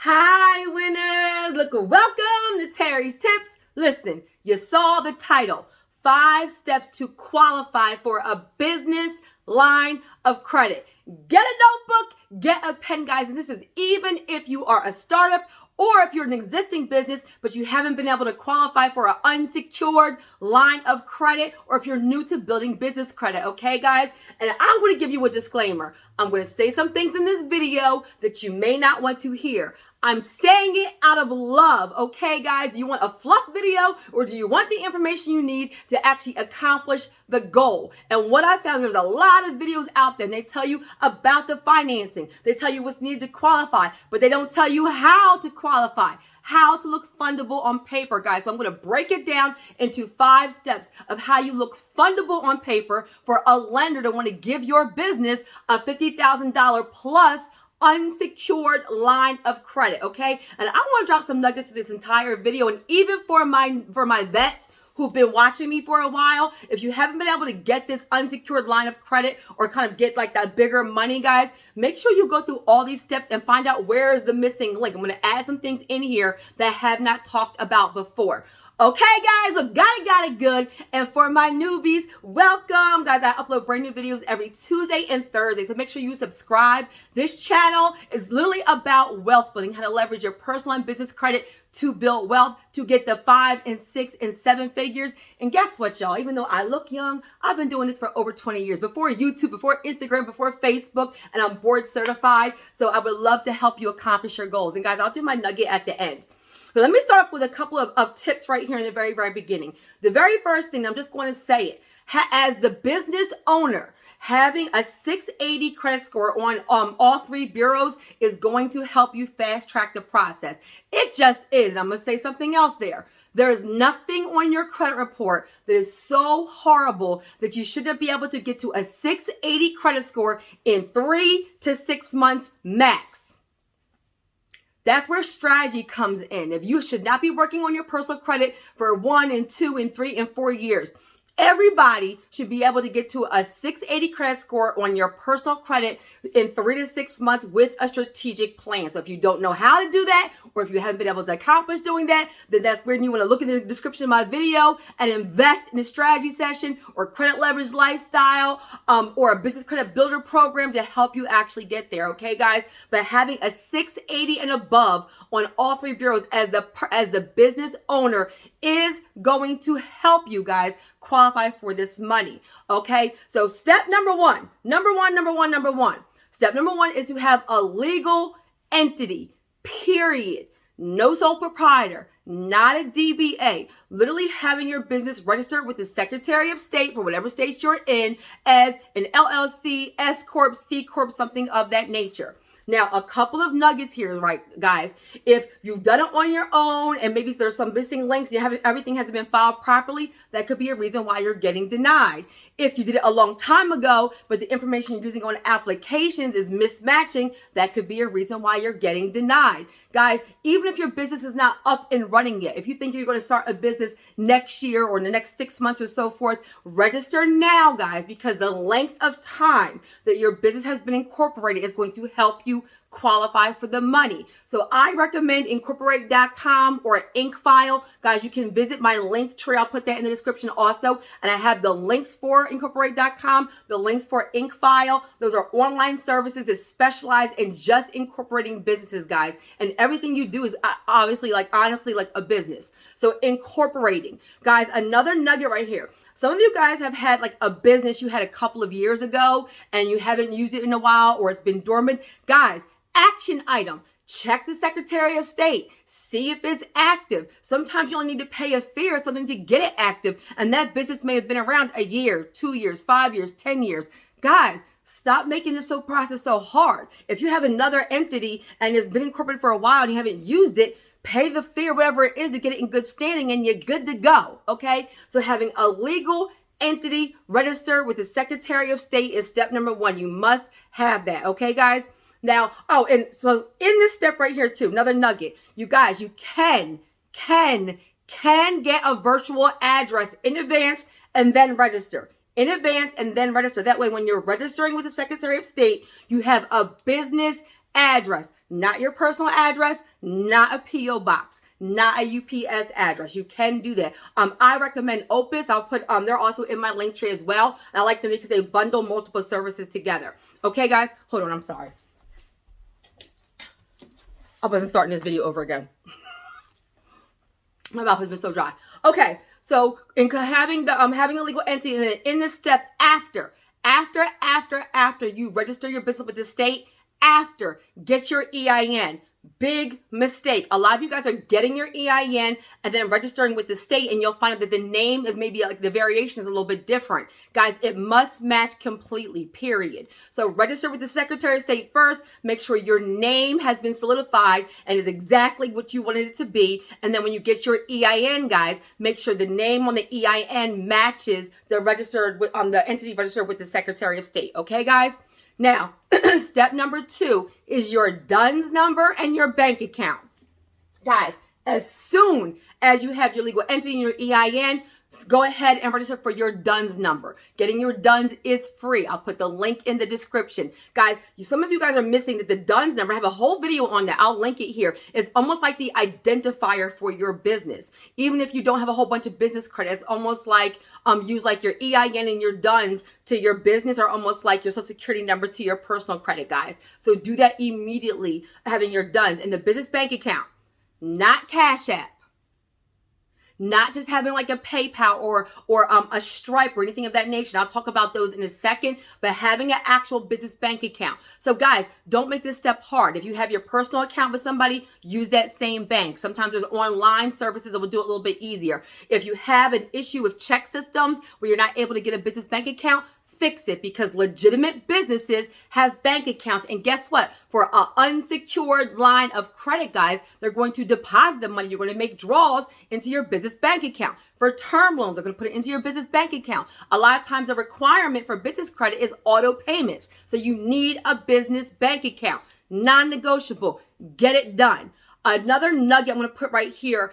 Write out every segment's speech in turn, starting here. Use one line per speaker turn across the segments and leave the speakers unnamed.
Hi, winners. Look, welcome to Terry's Tips. Listen, you saw the title, 5 Steps to Qualify for a Business Line of Credit. Get a notebook, get a pen, guys. And this is even if you are a startup or if you're an existing business, but you haven't been able to qualify for an unsecured line of credit, or if you're new to building business credit, okay, guys? And I'm going to give you a disclaimer. I'm going to say some things in this video that you may not want to hear. I'm saying it out of love, okay, guys? Do you want a fluff video, or do you want the information you need to actually accomplish the goal? And what I found, there's a lot of videos out there, and they tell you about the financing. They tell you what's needed to qualify, but they don't tell you how to qualify, how to look fundable on paper, guys. So I'm going to break it down into 5 steps of how you look fundable on paper for a lender to want to give your business a $50,000 plus unsecured line of credit, okay? And I want to drop some nuggets to this entire video, and even for my vets who've been watching me for a while, if you haven't been able to get this unsecured line of credit or kind of get like that bigger money, guys, make sure you go through all these steps and find out where is the missing link. I'm going to add some things in here that I have not talked about before. Okay, guys, look, got it good. And for my newbies, welcome. Guys, I upload brand new videos every Tuesday and Thursday, so make sure you subscribe. This channel is literally about wealth building, how to leverage your personal and business credit to build wealth, to get the 5 and 6 and 7 figures. And guess what, y'all? Even though I look young, I've been doing this for over 20 years, before YouTube, before Instagram, before Facebook, and I'm board certified. So I would love to help you accomplish your goals. And guys, I'll do my nugget at the end. So let me start off with a couple of tips right here in the very, very beginning. The very first thing, I'm just going to say it, as the business owner, having a 680 credit score on all 3 bureaus is going to help you fast track the process. It just is. I'm going to say something else there. There is nothing on your credit report that is so horrible that you shouldn't be able to get to a 680 credit score in 3 to 6 months max. That's where strategy comes in. If you should not be working on your personal credit for 1 and 2 and 3 and 4 years. Everybody should be able to get to a 680 credit score on your personal credit in 3 to 6 months with a strategic plan. So if you don't know how to do that, or if you haven't been able to accomplish doing that, then that's where you want to look in the description of my video and invest in a strategy session or credit leverage lifestyle or a business credit builder program to help you actually get there. Okay, guys? But having a 680 and above on all 3 bureaus as the business owner is going to help you guys qualify for this money. Okay, so step number one. Step number one is to have a legal entity, period. No sole proprietor, not a DBA. Literally having your business registered with the Secretary of State for whatever state you're in as an LLC, S Corp, C Corp, something of that nature. Now, a couple of nuggets here, right, guys? If you've done it on your own and maybe there's some missing links, everything hasn't been filed properly, that could be a reason why you're getting denied. If you did it a long time ago, but the information you're using on applications is mismatching, that could be a reason why you're getting denied. Guys, even if your business is not up and running yet, if you think you're going to start a business next year or in the next 6 months or so forth, register now, guys, because the length of time that your business has been incorporated is going to help you qualify for the money. So I recommend incorporate.com or Inc file. Guys, you can visit my link tree. I'll put that in the description also. And I have the links for incorporate.com, the links for Inc file. Those are online services that specialize in just incorporating businesses, guys. And everything you do is obviously honestly like a business. So incorporating. Guys, another nugget right here. Some of you guys have had like a business you had a couple of years ago and you haven't used it in a while, or it's been dormant. Guys, action item. Check the Secretary of State. See if it's active. Sometimes you only need to pay a fee or something to get it active. And that business may have been around a year, 2 years, 5 years, 10 years. Guys, stop making this process so hard. If you have another entity and it's been incorporated for a while and you haven't used it, pay the fee or whatever it is to get it in good standing and you're good to go. Okay? So having a legal entity registered with the Secretary of State is step number 1. You must have that. Okay, guys? Now, and so in this step right here too, another nugget, you guys, you can get a virtual address in advance and then register. In advance and then register. That way, when you're registering with the Secretary of State, you have a business address, not your personal address, not a P.O. box, not a UPS address. You can do that. I recommend Opus. I'll put, they're also in my link tree as well. I like them because they bundle multiple services together. Okay, guys? Hold on, I'm sorry. I wasn't starting this video over again. My mouth has been so dry. Okay, so in having the having a legal entity, and then in the step after you register your business with the state, after get your EIN. Big mistake. A lot of you guys are getting your EIN and then registering with the state, and you'll find out that the name is maybe like the variation is a little bit different. Guys, it must match completely, period. So register with the Secretary of State first. Make sure your name has been solidified and is exactly what you wanted it to be. And then when you get your EIN, guys, make sure the name on the EIN matches the registered on the entity registered with the Secretary of State. Okay, guys? Now, step number 2 is your DUNS number and your bank account. Guys, as soon as you have your legal entity and your EIN, go ahead and register for your DUNS number. Getting your DUNS is free. I'll put the link in the description. Guys, some of you guys are missing that the DUNS number, I have a whole video on that. I'll link it here. It's almost like the identifier for your business. Even if you don't have a whole bunch of business credit, it's almost like use like your EIN and your DUNS to your business, or almost like your social security number to your personal credit, guys. So do that immediately, having your DUNS in the business bank account, not Cash App. Not just having like a PayPal or a Stripe or anything of that nature. I'll talk about those in a second, but having an actual business bank account. So guys, don't make this step hard. If you have your personal account with somebody, use that same bank. Sometimes there's online services that will do it a little bit easier. If you have an issue with check systems where you're not able to get a business bank account, fix it, because legitimate businesses have bank accounts. And guess what? For an unsecured line of credit, guys, they're going to deposit the money. You're going to make draws into your business bank account. For term loans, they're going to put it into your business bank account. A lot of times a requirement for business credit is auto payments. So you need a business bank account. Non-negotiable. Get it done. Another nugget I'm going to put right here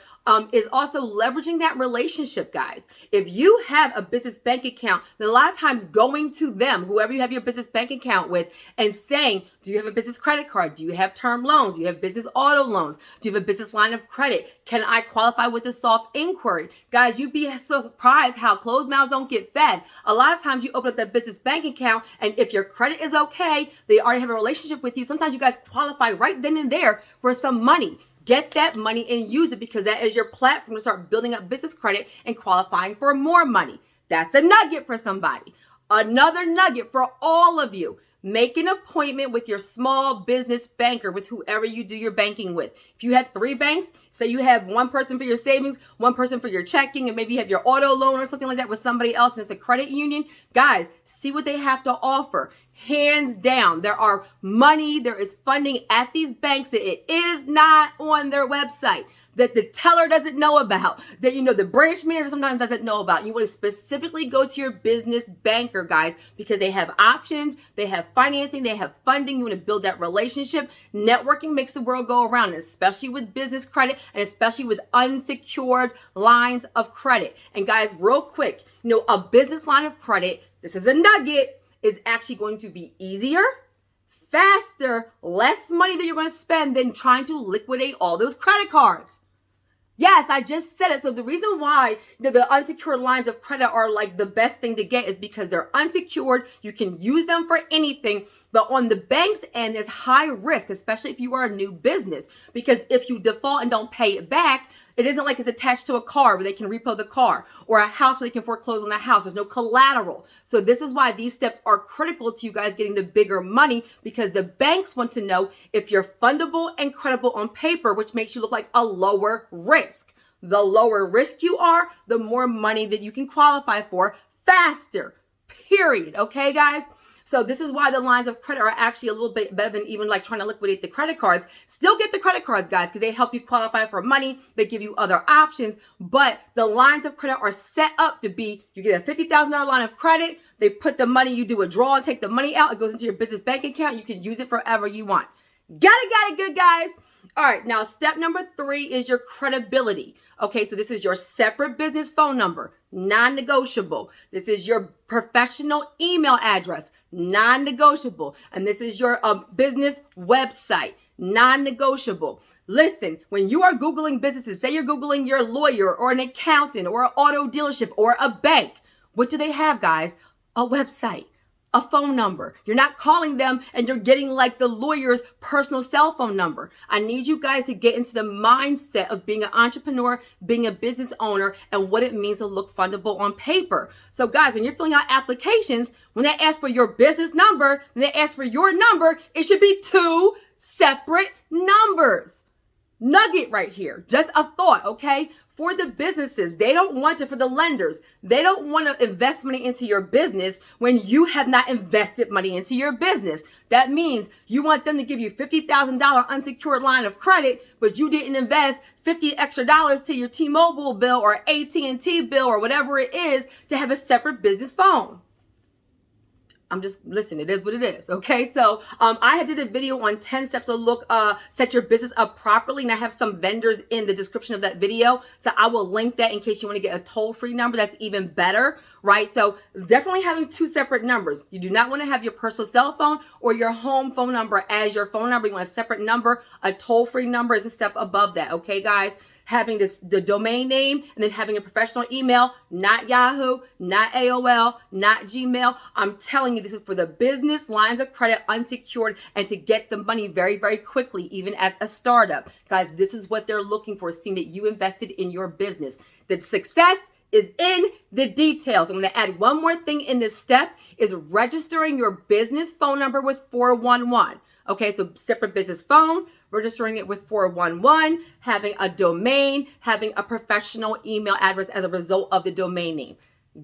is also leveraging that relationship, guys. If you have a business bank account, then a lot of times going to them, whoever you have your business bank account with, and saying, do you have a business credit card? Do you have term loans? Do you have business auto loans? Do you have a business line of credit? Can I qualify with a soft inquiry? Guys, you'd be surprised how closed mouths don't get fed. A lot of times you open up that business bank account, and if your credit is okay, they already have a relationship with you. Sometimes you guys qualify right then and there for some money. Get that money and use it, because that is your platform to start building up business credit and qualifying for more money. That's the nugget for somebody. Another nugget for all of you. Make an appointment with your small business banker, with whoever you do your banking with. If you have 3 banks, say you have one person for your savings, one person for your checking, and maybe you have your auto loan or something like that with somebody else, and it's a credit union. Guys, see what they have to offer. Hands down, there are money, there is funding at these banks that it is not on their website, that the teller doesn't know about, that, the branch manager sometimes doesn't know about. You want to specifically go to your business banker, guys, because they have options, they have financing, they have funding. You want to build that relationship. Networking makes the world go around, especially with business credit and especially with unsecured lines of credit. And guys, real quick, a business line of credit, this is a nugget, is actually going to be easier, faster, less money that you're going to spend than trying to liquidate all those credit cards. Yes, I just said it. So the reason why the unsecured lines of credit are like the best thing to get is because they're unsecured. You can use them for anything. But on the bank's end, there's high risk, especially if you are a new business, because if you default and don't pay it back, it isn't like it's attached to a car where they can repo the car, or a house where they can foreclose on the house. There's no collateral. So this is why these steps are critical to you guys getting the bigger money, because the banks want to know if you're fundable and credible on paper, which makes you look like a lower risk. The lower risk you are, the more money that you can qualify for faster, period. Okay, guys? So this is why the lines of credit are actually a little bit better than even like trying to liquidate the credit cards. Still get the credit cards, guys, because they help you qualify for money. They give you other options. But the lines of credit are set up to be, you get a $50,000 line of credit. They put the money, you do a draw and take the money out. It goes into your business bank account. You can use it forever you want. Got it, good, guys. All right, now step number 3 is your credibility. Okay, so this is your separate business phone number, non-negotiable. This is your professional email address, non-negotiable. And this is your business website, non-negotiable. Listen, when you are Googling businesses, say you're Googling your lawyer or an accountant or an auto dealership or a bank, what do they have, guys? A website, a phone number. You're not calling them and you're getting like the lawyer's personal cell phone number. I need you guys to get into the mindset of being an entrepreneur, being a business owner, and what it means to look fundable on paper. So guys, when you're filling out applications, when they ask for your business number, when they ask for your number, it should be 2 separate numbers. Nugget right here. Just a thought, okay? For the businesses, they don't want it. For the lenders, they don't want to invest money into your business when you have not invested money into your business. That means you want them to give you $50,000 unsecured line of credit, but you didn't invest $50 extra to your T-Mobile bill or AT&T bill or whatever it is to have a separate business phone. Listen, it is what it is. Okay. So, I did a video on 10 steps to set your business up properly. And I have some vendors in the description of that video. So I will link that in case you want to get a toll-free number. That's even better, right? So definitely having 2 separate numbers. You do not want to have your personal cell phone or your home phone number as your phone number. You want a separate number. A toll-free number is a step above that. Okay, guys? Having the domain name and then having a professional email, not Yahoo, not AOL, not Gmail. I'm telling you, this is for the business lines of credit, unsecured, and to get the money very, very quickly, even as a startup. Guys, this is what they're looking for, seeing that you invested in your business. The success is in the details. I'm going to add one more thing in this step is registering your business phone number with 411. Okay, so separate business phone, registering it with 411, having a domain, having a professional email address as a result of the domain name.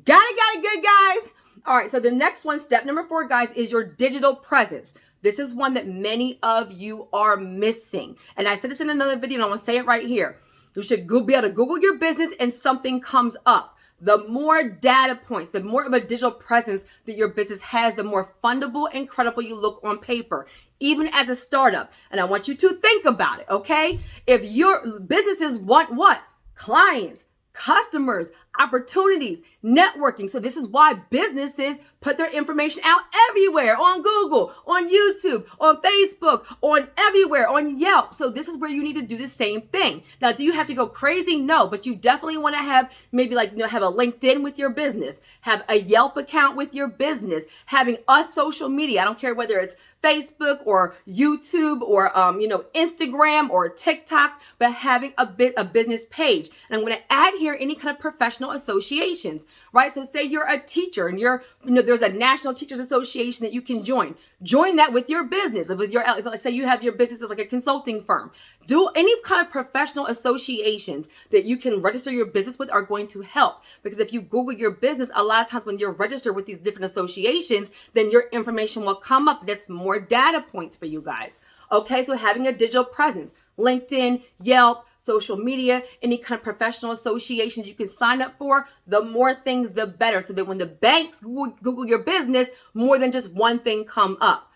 Got it, good, guys. All right, so the next one, step number 4, guys, is your digital presence. This is one that many of you are missing. And I said this in another video, and I want to say it right here. You should be able to Google your business and something comes up. The more data points, the more of a digital presence that your business has, the more fundable and credible you look on paper, even as a startup. And I want you to think about it, okay? If your businesses want what? Clients, customers, opportunities, networking. So this is why businesses put their information out everywhere, on Google, on YouTube, on Facebook, on everywhere, on Yelp. So this is where you need to do the same thing. Now, do you have to go crazy? No, but you definitely want to have maybe have a LinkedIn with your business, have a Yelp account with your business, having a social media. I don't care whether it's Facebook or YouTube or, Instagram or TikTok, but having a business page. And I'm going to add here any kind of professional associations, right? So say you're a teacher and there's a National Teachers Association that you can join. Join that with your business, let's say you have your business as like a consulting firm. Do any kind of professional associations that you can register your business with are going to help. Because if you Google your business, a lot of times when you're registered with these different associations, then your information will come up. That's more data points for you guys. Okay, so having a digital presence, LinkedIn, Yelp, social media, any kind of professional associations you can sign up for, the more things, the better. So that when the banks Google your business, more than just one thing come up.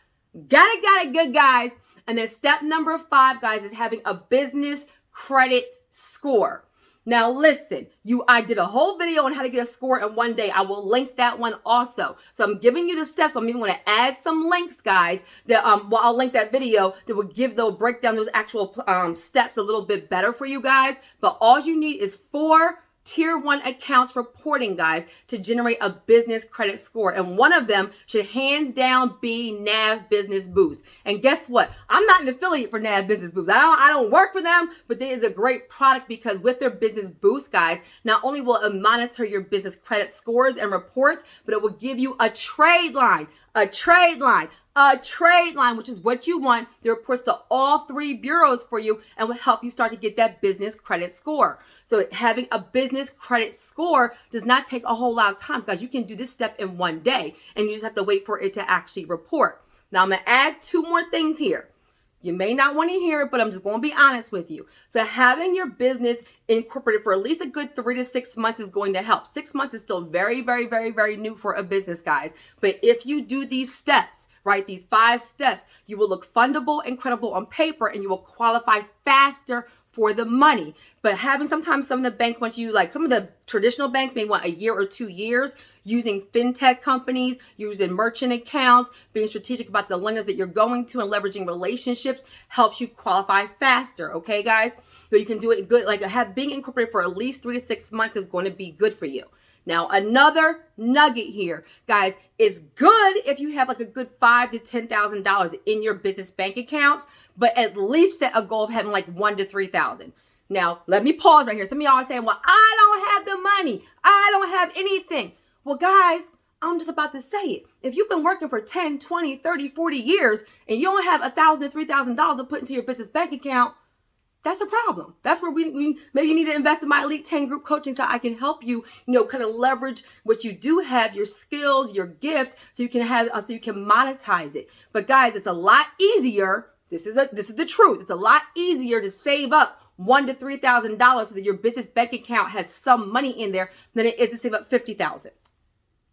Got it, good, guys. And then step number 5, guys, is having a business credit score. Now listen, I did a whole video on how to get a score in one day. I will link that one also. So I'm giving you the steps. I'm even going to add some links, guys, that I'll link that video that they'll break down those actual steps a little bit better for you guys. But all you need is 4 Tier 1 accounts reporting, guys, to generate a business credit score. And one of them should hands down be NAV Business Boost. And guess what? I'm not an affiliate for NAV Business Boost. I don't work for them, but there is a great product because with their Business Boost, guys, not only will it monitor your business credit scores and reports, but it will give you a trade line, which is what you want. That reports to all 3 bureaus for you and will help you start to get that business credit score. So having a business credit score does not take a whole lot of time, guys. You can do this step in one day and you just have to wait for it to actually report. Now I'm going to add 2 more things here. You may not want to hear it, but I'm just going to be honest with you. So having your business incorporated for at least a good 3 to 6 months is going to help. 6 months is still very, very, very, very new for a business, guys. But if you do these steps, right, these 5 steps, you will look fundable and credible on paper and you will qualify faster for the money. But sometimes some of the banks want you, like some of the traditional banks may want a year or 2 years. Using fintech companies, using merchant accounts, being strategic about the lenders that you're going to, and leveraging relationships helps you qualify faster. Okay, guys? So you can do it good. Like being incorporated for at least 3 to 6 months is going to be good for you. Now, another nugget here, guys, is good if you have like a good $5,000 to $10,000 in your business bank accounts, but at least set a goal of having like $1,000 to $3,000. Now, let me pause right here. Some of y'all are saying, well, I don't have the money. I don't have anything. Well, guys, I'm just about to say it. If you've been working for 10, 20, 30, 40 years and you don't have $1,000 to $3,000 to put into your business bank account, that's a problem. That's where we maybe you need to invest in my Elite 10 group coaching so I can help you, kind of leverage what you do have, your skills, your gift, so you can monetize it. But guys, it's a lot easier. This is the truth. It's a lot easier to save up $1,000 to $3,000 so that your business bank account has some money in there than it is to save up $50,000.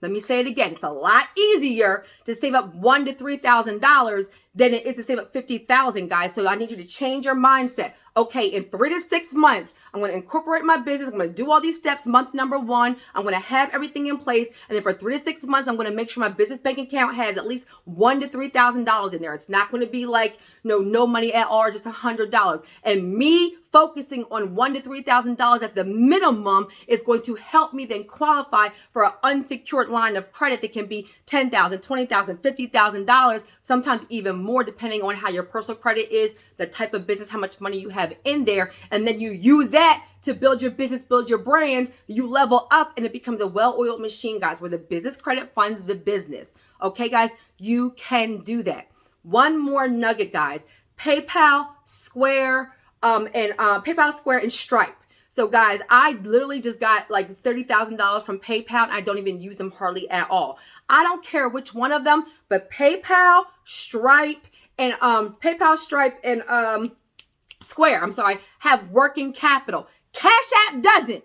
Let me say it again. It's a lot easier to save up $1,000 to $3,000 than it is to save up $50,000, guys. So I need you to change your mindset. Okay, in 3 to 6 months, I'm going to incorporate my business. I'm going to do all these steps. Month number 1, I'm going to have everything in place. And then for 3 to 6 months, I'm going to make sure my business bank account has at least $1,000 to $3,000 in there. It's not going to be like no money at all, or just $100. And me focusing on $1,000 to $3,000 at the minimum is going to help me then qualify for an unsecured line of credit that can be $10,000, $20,000, $50,000, sometimes even more, depending on how your personal credit is, the type of business, how much money you have in there. And then you use that to build your business, build your brand. You level up and it becomes a well-oiled machine, guys, where the business credit funds the business. Okay, guys, you can do that. One more nugget, guys. PayPal, Square, and Stripe. So guys, I literally just got like $30,000 from PayPal and I don't even use them hardly at all. I don't care which one of them, but PayPal, Stripe, and Square, have working capital. Cash App doesn't.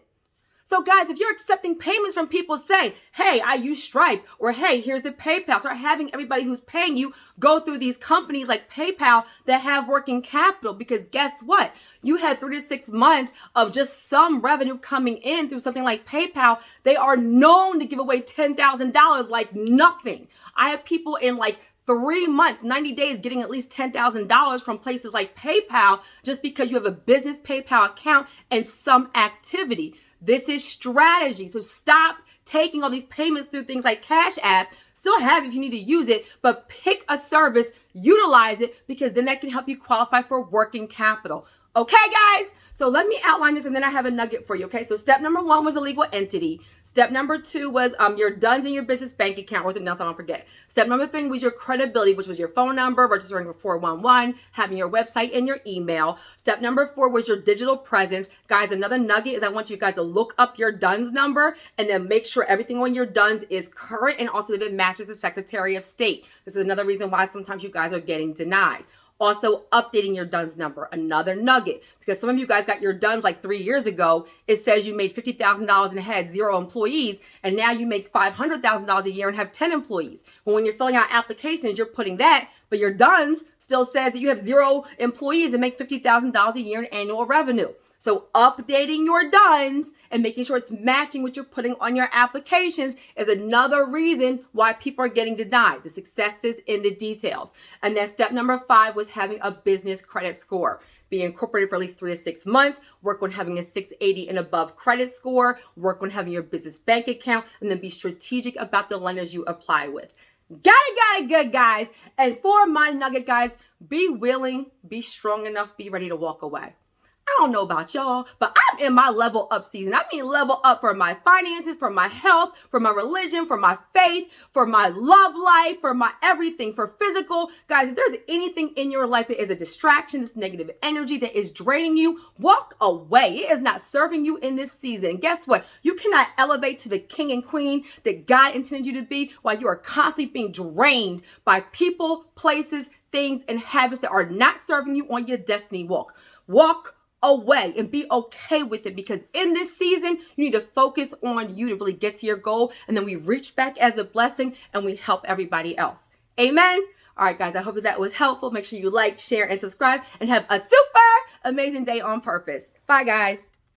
So guys, if you're accepting payments from people, say, hey, I use Stripe, or hey, here's the PayPal. Start having everybody who's paying you go through these companies like PayPal that have working capital, because guess what? You had 3 to 6 months of just some revenue coming in through something like PayPal. They are known to give away $10,000 like nothing. I have people in like 3 months, 90 days, getting at least $10,000 from places like PayPal just because you have a business PayPal account and some activity. This is strategy. So stop taking all these payments through things like Cash App. Still have it if you need to use it, but pick a service, utilize it, because then that can help you qualify for working capital. Okay, guys? So let me outline this and then I have a nugget for you, okay? So step number 1 was a legal entity. Step number 2 was your DUNS in your business bank account, or anything else I don't forget. Step number 3 was your credibility, which was your phone number, registering for 411, having your website and your email. Step number 4 was your digital presence. Guys, another nugget is I want you guys to look up your DUNS number and then make sure everything on your DUNS is current and also that it matches the Secretary of State. This is another reason why sometimes you guys are getting denied. Also, updating your DUNS number, another nugget, because some of you guys got your DUNS like 3 years ago. It says you made $50,000 and had 0 employees, and now you make $500,000 a year and have 10 employees. Well, when you're filling out applications, you're putting that, but your DUNS still says that you have 0 employees and make $50,000 a year in annual revenue. So updating your DUNS and making sure it's matching what you're putting on your applications is another reason why people are getting denied. The success is in the details. And then step number 5 was having a business credit score. Be incorporated for at least 3 to 6 months, work on having a 680 and above credit score, work on having your business bank account, and then be strategic about the lenders you apply with. Got it, good, guys. And for my nugget, guys, be willing, be strong enough, be ready to walk away. I don't know about y'all, but I'm in my level up season. I mean, level up for my finances, for my health, for my religion, for my faith, for my love life, for my everything, for physical. Guys, if there's anything in your life that is a distraction, this negative energy that is draining you, walk away. It is not serving you in this season. And guess what? You cannot elevate to the king and queen that God intended you to be while you are constantly being drained by people, places, things, and habits that are not serving you on your destiny walk. Walk away and be okay with it, because in this season, you need to focus on you to really get to your goal. And then we reach back as a blessing and we help everybody else. Amen. All right, guys, I hope that was helpful. Make sure you like, share, and subscribe, and have a super amazing day on purpose. Bye, guys.